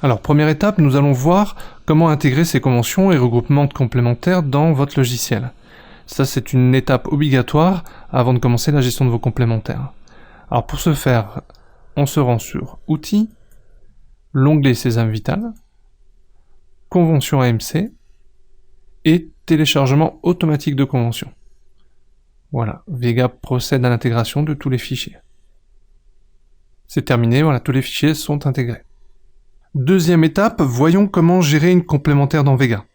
Alors, première étape, nous allons voir comment intégrer ces conventions et regroupements complémentaires dans votre logiciel. Ça, c'est une étape obligatoire avant de commencer la gestion de vos complémentaires. Alors, pour ce faire, on se rend sur Outils, l'onglet Sésame Vital, Convention AMC et Téléchargement automatique de conventions. Voilà, Vega procède à l'intégration de tous les fichiers. C'est terminé, voilà, tous les fichiers sont intégrés. Deuxième étape, voyons comment gérer une complémentaire dans Vega.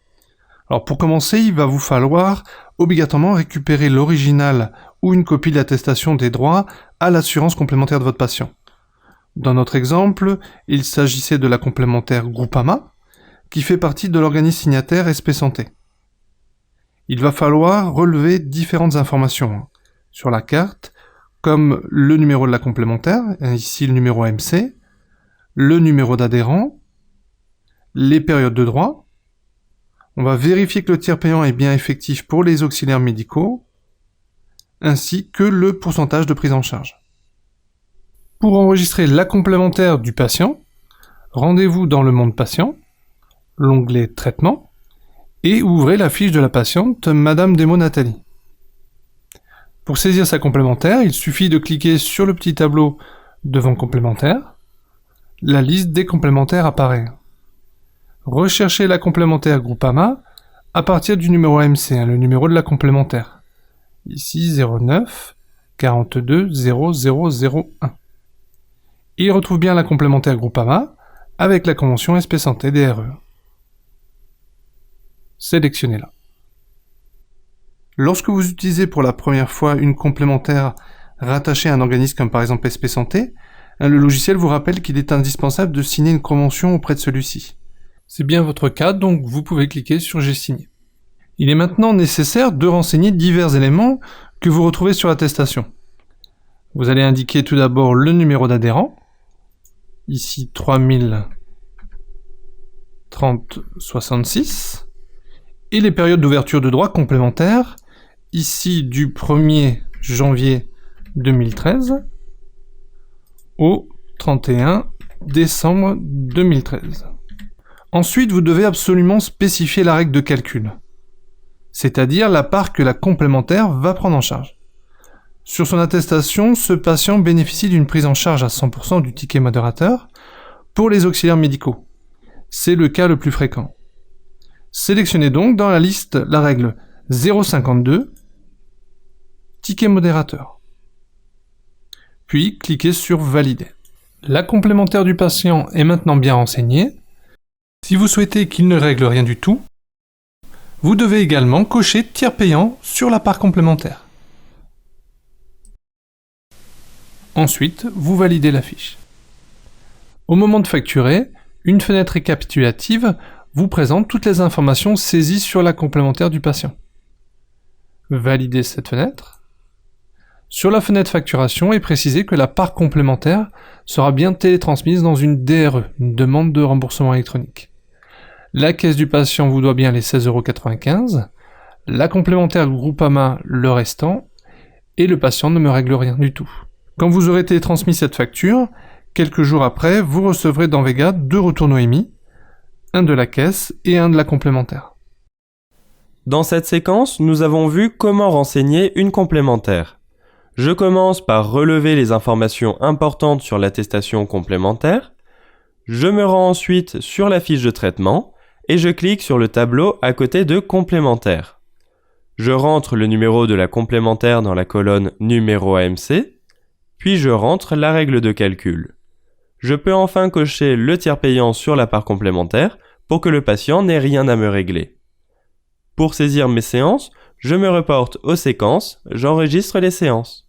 Alors pour commencer, il va vous falloir obligatoirement récupérer l'original ou une copie de l'attestation des droits à l'assurance complémentaire de votre patient. Dans notre exemple, il s'agissait de la complémentaire Groupama, qui fait partie de l'organisme signataire SP Santé. Il va falloir relever différentes informations sur la carte, comme le numéro de la complémentaire, ici le numéro AMC, le numéro d'adhérent, les périodes de droit. On va vérifier que le tiers payant est bien effectif pour les auxiliaires médicaux, ainsi que le pourcentage de prise en charge. Pour enregistrer la complémentaire du patient, rendez-vous dans le monde patient, l'onglet Traitement, et ouvrez la fiche de la patiente Madame Desmaux Nathalie. Pour saisir sa complémentaire, il suffit de cliquer sur le petit tableau devant complémentaire. La liste des complémentaires apparaît. Recherchez la complémentaire Groupama à partir du numéro AMC, le numéro de la complémentaire. Ici 09 42 0001. Il retrouve bien la complémentaire Groupama avec la convention SP Santé DRE. Sélectionnez-la. Lorsque vous utilisez pour la première fois une complémentaire rattachée à un organisme comme par exemple SP Santé, le logiciel vous rappelle qu'il est indispensable de signer une convention auprès de celui-ci. C'est bien votre cas, donc vous pouvez cliquer sur J'ai signé. Il est maintenant nécessaire de renseigner divers éléments que vous retrouvez sur l'attestation. Vous allez indiquer tout d'abord le numéro d'adhérent, ici 303066, et les périodes d'ouverture de droits complémentaires, ici du 1er janvier 2013 au 31 décembre 2013. Ensuite, vous devez absolument spécifier la règle de calcul, c'est-à-dire la part que la complémentaire va prendre en charge. Sur son attestation, ce patient bénéficie d'une prise en charge à 100% du ticket modérateur pour les auxiliaires médicaux. C'est le cas le plus fréquent. Sélectionnez donc dans la liste la règle 0,52, ticket modérateur. Puis cliquez sur Valider. La complémentaire du patient est maintenant bien renseignée. Si vous souhaitez qu'il ne règle rien du tout, vous devez également cocher tiers payant sur la part complémentaire. Ensuite, vous validez la fiche. Au moment de facturer, une fenêtre récapitulative vous présente toutes les informations saisies sur la complémentaire du patient. Validez cette fenêtre. Sur la fenêtre facturation est précisé que la part complémentaire sera bien télétransmise dans une DRE, une demande de remboursement électronique. La caisse du patient vous doit bien les 16,95 €, la complémentaire Groupama le restant, et le patient ne me règle rien du tout. Quand vous aurez télétransmis cette facture, quelques jours après, vous recevrez dans Vega 2 retours Noémie, un de la caisse et un de la complémentaire. Dans cette séquence, nous avons vu comment renseigner une complémentaire. Je commence par relever les informations importantes sur l'attestation complémentaire. Je me rends ensuite sur la fiche de traitement et je clique sur le tableau à côté de complémentaire. Je rentre le numéro de la complémentaire dans la colonne numéro AMC, puis je rentre la règle de calcul. Je peux enfin cocher le tiers payant sur la part complémentaire pour que le patient n'ait rien à me régler. Pour saisir mes séances, je me reporte aux séquences, j'enregistre les séances.